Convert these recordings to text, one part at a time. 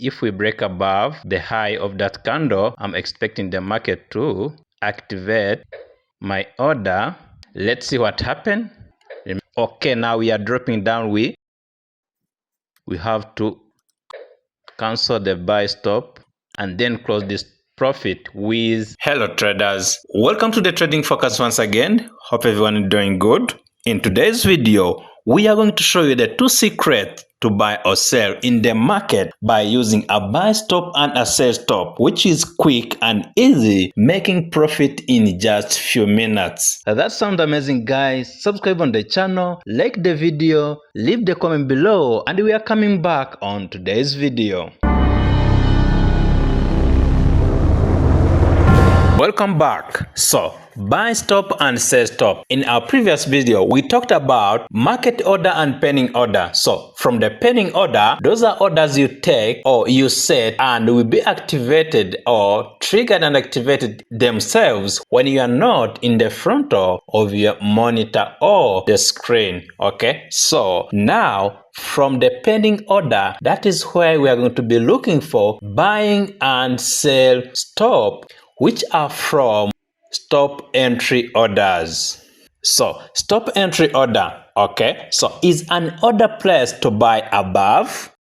if we break above the high of that candle, I'm expecting the market to activate my order. Let's see what happened. Okay, now we are dropping down. We have to cancel the buy stop and then close this profit with hello traders. Welcome to the Trading Focus once again. Hope everyone is doing good. In today's video, we are going to show you the 2 secrets to buy or sell in the market by using a buy stop and a sell stop, which is quick and easy, making profit in just few minutes. That sounds amazing, guys. Subscribe on the channel, like the video, leave the comment below, and we are coming back on today's video. Welcome back. So, buy stop and sell stop. In our previous video, we talked about market order and pending order. So, from the pending order, those are orders you take or you set and will be activated or triggered and activated themselves when you are not in the front of your monitor or the screen. Okay, so now from the pending order, that is where we are going to be looking for buying and sell stop, which are from stop entry orders. So, stop entry order, okay, so is an order placed to buy above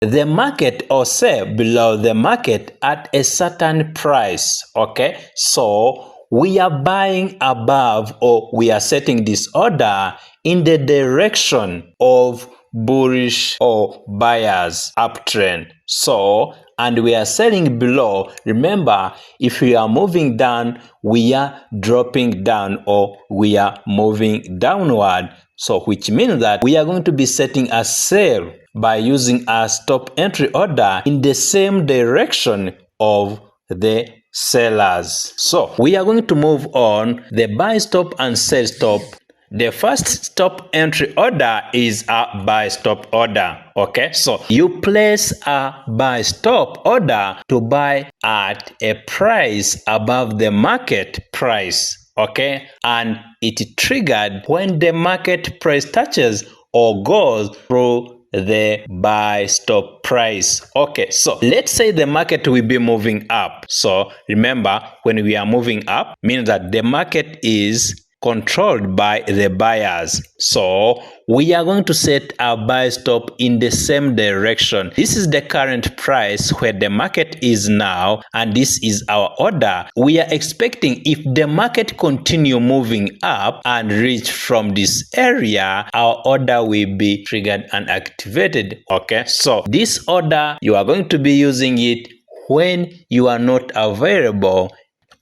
the market or sell below the market at a certain price, okay? So, we are buying above or we are setting this order in the direction of bullish or buyers uptrend. So, and we are selling below. Remember, if we are moving down, we are dropping down or we are moving downward. So, which means that we are going to be setting a sell by using a stop entry order in the same direction of the sellers. So, we are going to move on the buy stop and sell stop. The first stop entry order is a buy stop order. Okay, so you place a buy stop order to buy at a price above the market price. Okay, and it triggered when the market price touches or goes through the buy stop price. Okay, so let's say the market will be moving up. So remember, when we are moving up, means that the market is controlled by the buyers. So we are going to set our buy stop in the same direction. This is the current price where the market is now, and this is our order. We are expecting if the market continue moving up and reach from this area, our order will be triggered and activated. Okay, so this order, you are going to be using it when you are not available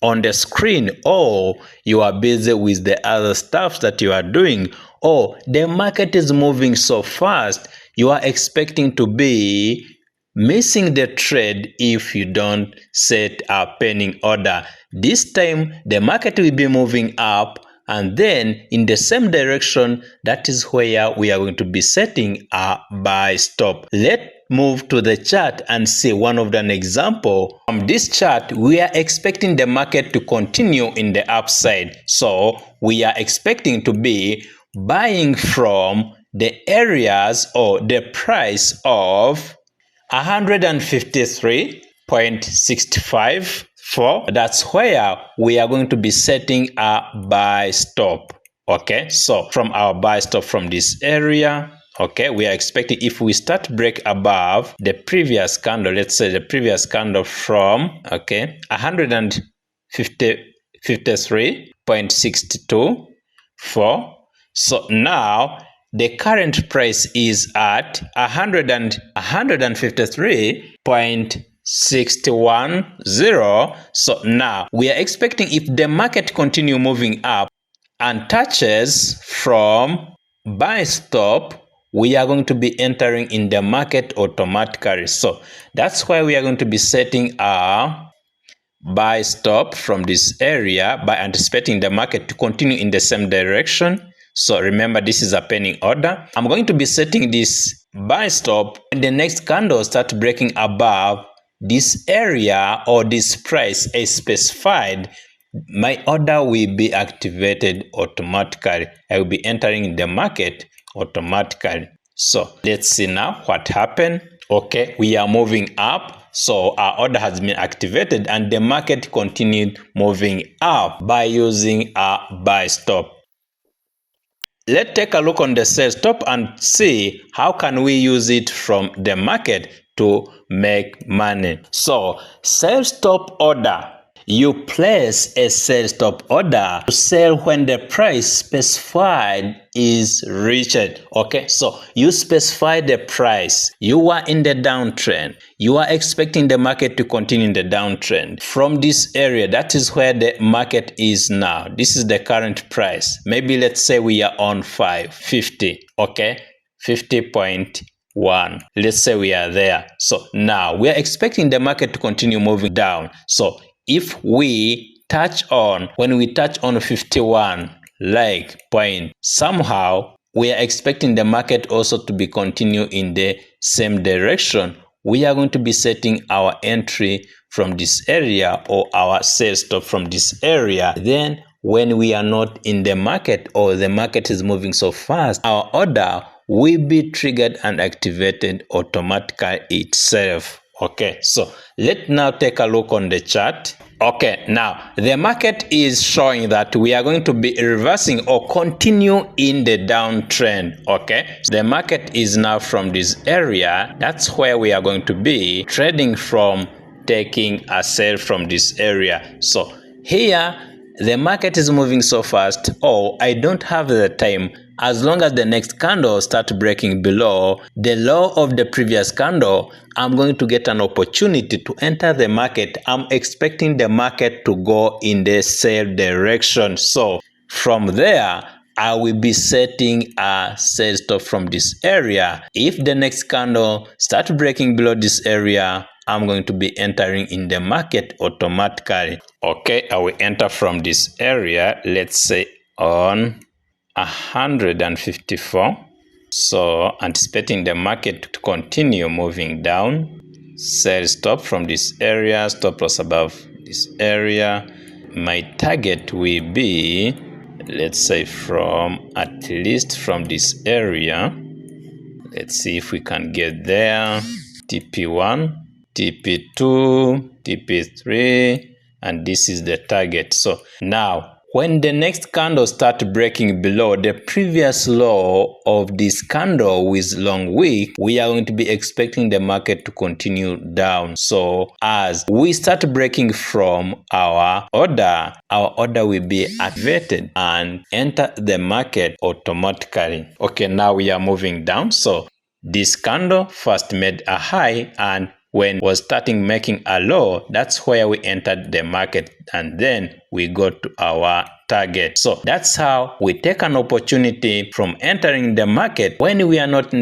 on the screen, or you are busy with the other stuff that you are doing, or the market is moving so fast you are expecting to be missing the trade if you don't set a pending order. This time the market will be moving up, and then in the same direction, that is where we are going to be setting a buy stop. Let's move to the chart and see one of an example. From this chart, we are expecting the market to continue in the upside. So we are expecting to be buying from the areas or the price of 153.65. That's where we are going to be setting a buy stop. Okay, so from our buy stop from this area, okay, we are expecting if we start break above the previous candle, let's say the previous candle from 153.62. So now the current price is at 153.610. So now we are expecting if the market continue moving up and touches from buy stop, we are going to be entering in the market automatically. So that's why we are going to be setting our buy stop from this area by anticipating the market to continue in the same direction. So remember, this is a pending order. I'm going to be setting this buy stop when the next candle starts breaking above this area or this price is specified. My order will be activated automatically. I will be entering in the market automatically. So let's see now what happened. Okay, we are moving up. So our order has been activated and the market continued moving up by using a buy stop. Let's take a look on the sell stop and see how can we use it from the market to make money. So sell stop order. You place a sell stop order to sell when the price specified is reached. Okay, so you specify the price. You are in the downtrend. You are expecting the market to continue in the downtrend. From this area, that is where the market is now. This is the current price. Maybe let's say we are on 550. Okay, 50.1. Let's say we are there. So now we are expecting the market to continue moving down. So if we when we touch on 51 like point, somehow we are expecting the market also to be continue in the same direction. We are going to be setting our entry from this area or our sell stop from this area. Then when we are not in the market or the market is moving so fast, our order will be triggered and activated automatically itself. Okay, so let's now take a look on the chart. Okay, now the market is showing that we are going to be reversing or continue in the downtrend. Okay, so the market is now from this area. That's where we are going to be trading from, taking a sell from this area. So here the market is moving so fast. Oh, I don't have the time. As long as the next candle starts breaking below the low of the previous candle, I'm going to get an opportunity to enter the market. I'm expecting the market to go in the sell direction. So from there, I will be setting a sell stop from this area. If the next candle starts breaking below this area, I'm going to be entering in the market automatically. Okay, I will enter from this area, let's say on 154. So anticipating the market to continue moving down, sell stop from this area, stop loss above this area. My target will be, let's say, from at least from this area. Let's see if we can get there. TP1, TP2, TP3, and this is the target. So now when the next candle starts breaking below the previous low of this candle with long wick, we are going to be expecting the market to continue down. So as we start breaking from our order will be activated and enter the market automatically. Okay, now we are moving down. So this candle first made a high, and when was starting making a low, that's where we entered the market, and then we go to our target. So that's how we take an opportunity from entering the market when we are not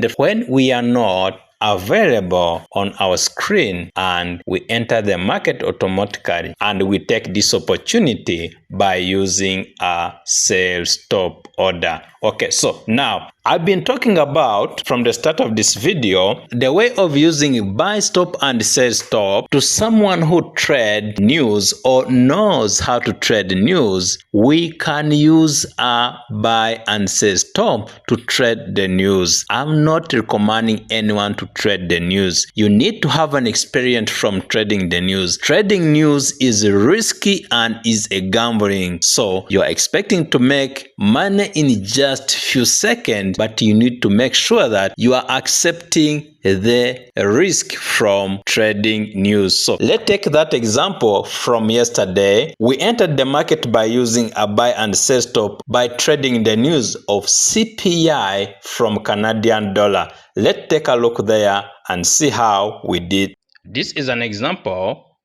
available on our screen, and we enter the market automatically, and we take this opportunity by using a sell stop order. Okay, so now I've been talking about from the start of this video the way of using buy stop and sell stop. To someone who trade news or knows how to trade news, we can use a buy and sell stop to trade the news. I'm not recommending anyone to trade the news. You need to have an experience from trading the news. Trading news is risky and is a gambling. So you're expecting to make money in just few seconds, but you need to make sure that you are accepting the risk from trading news. So let's take that example from yesterday. We entered the market by using a buy and sell stop by trading the news of CPI from Canadian dollar. Let's take a look there and see how we did. This is an example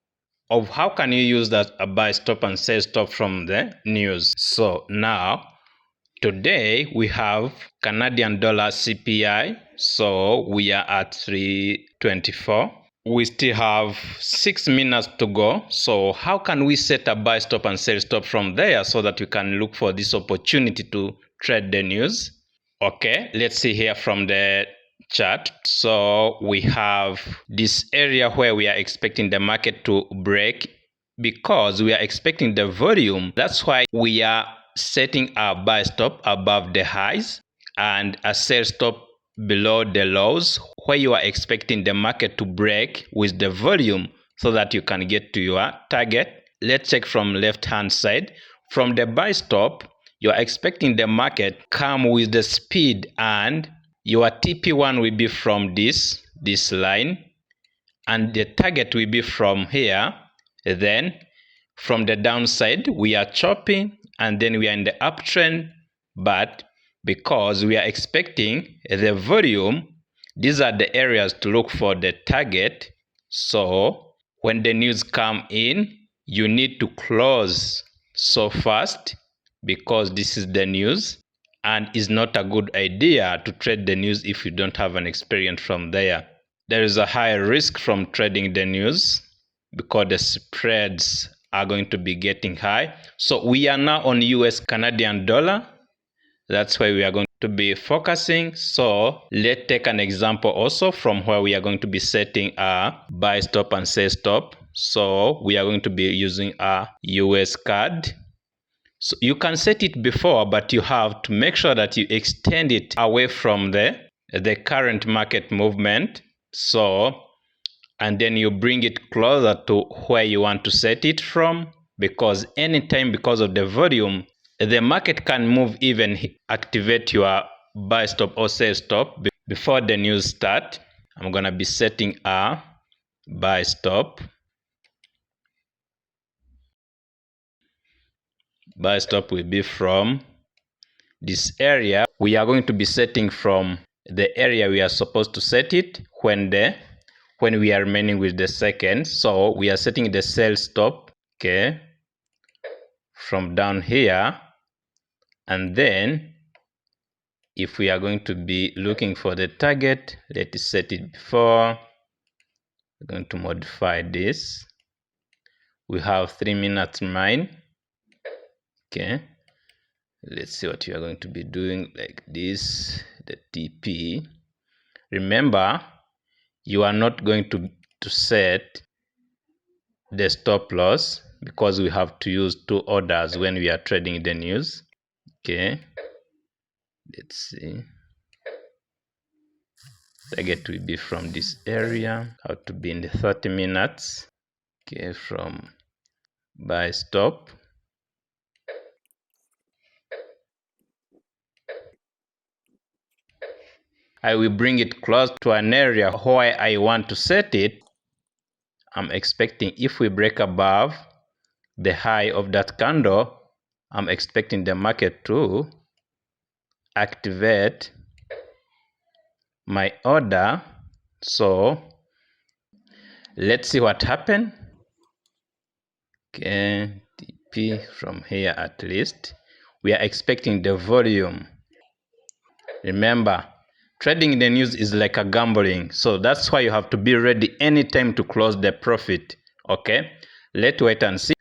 of how can you use that a buy stop and sell stop from the news. So now today we have Canadian dollar CPI, so we are at 324. We still have 6 minutes to go. So how can we set a buy stop and sell stop from there so that we can look for this opportunity to trade the news? Okay, let's see here from the chart. So we have this area where we are expecting the market to break because we are expecting the volume. That's why we are setting our buy stop above the highs and a sell stop below the lows where you are expecting the market to break with the volume so that you can get to your target. Let's check from left hand side. From the buy stop, you are expecting the market come with the speed, and your TP1 will be from this line, and the target will be from here. Then from the downside we are chopping, and then we are in the uptrend, but because we are expecting the volume, these are the areas to look for the target. So when the news come in, you need to close so fast, because this is the news, and it's not a good idea to trade the news if you don't have an experience from there. There is a high risk from trading the news because the spreads are going to be getting high. So we are now on US Canadian dollar. That's why we are going to be focusing. So let's take an example also from where we are going to be setting a buy stop and sell stop. So we are going to be using a US CAD. So you can set it before, but you have to make sure that you extend it away from the current market movement. So, and then you bring it closer to where you want to set it from, because anytime, because of the volume, the market can move, even activate your buy stop or sell stop before the news start. I'm gonna be setting a buy stop. Buy stop will be from this area. We are going to be setting from the area we are supposed to set it when we are remaining with the second. So we are setting the sell stop, okay, from down here. And then if we are going to be looking for the target, let's set it before. We're going to modify this. We have 3 minutes mine. Okay, let's see what you are going to be doing, like this, the TP. Remember, you are not going to set the stop loss, because we have to use 2 orders when we are trading the news. Okay, let's see. Target will be from this area, how to be in the 30 minutes. Okay, from buy stop. I will bring it close to an area where I want to set it. I'm expecting, if we break above the high of that candle, I'm expecting the market to activate my order. So let's see what happened. Okay, TP from here at least. We are expecting the volume. Remember, trading the news is like a gambling, so that's why you have to be ready anytime to close the profit. Okay, let's wait and see.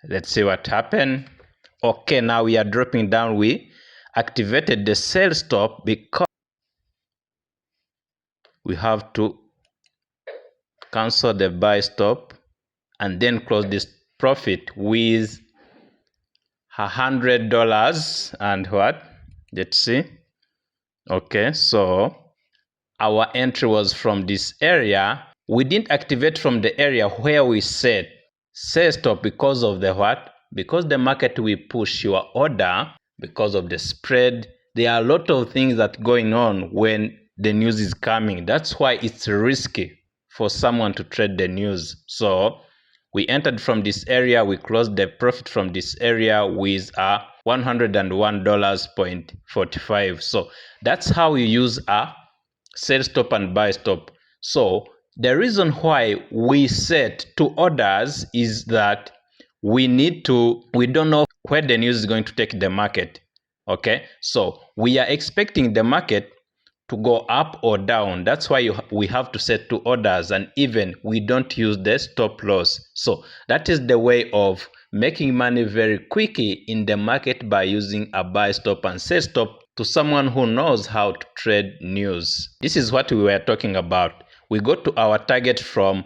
Let's see what happened. Okay, now we are dropping down. We activated the sell stop because we have to cancel the buy stop and then close this profit with $100 and what? Let's see. Okay, so our entry was from this area. We didn't activate from the area where we set sell stop because of the what? Because the market will push your order because of the spread. There are a lot of things that going on when the news is coming. That's why it's risky for someone to trade the news. So we entered from this area, we closed the profit from this area with a $101.45. So that's how you use a sell stop and buy stop. So the reason why we set 2 orders is that we don't know where the news is going to take the market. Okay, so we are expecting the market to go up or down. That's why we have to set 2 orders, and even we don't use the stop loss. So that is the way of making money very quickly in the market, by using a buy stop and sell stop to someone who knows how to trade news. This is what we were talking about. We go to our target from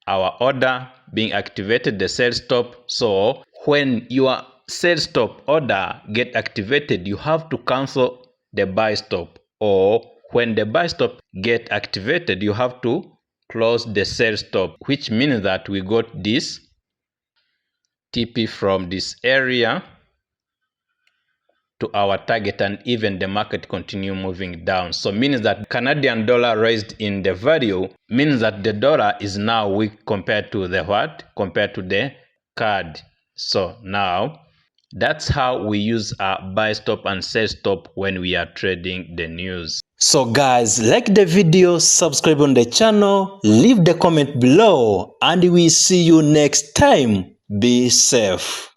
our order being activated, the sell stop. So when your sell stop order get activated, you have to cancel the buy stop, or when the buy stop get activated, you have to close the sell stop, which means that we got this TP from this area to our target, and even the market continue moving down. So means that Canadian dollar raised in the value means that the dollar is now weak compared to the what? Compared to the CAD. So now that's how we use our buy stop and sell stop when we are trading the news. So guys, like the video, subscribe on the channel, leave the comment below, and we see you next time. Be safe.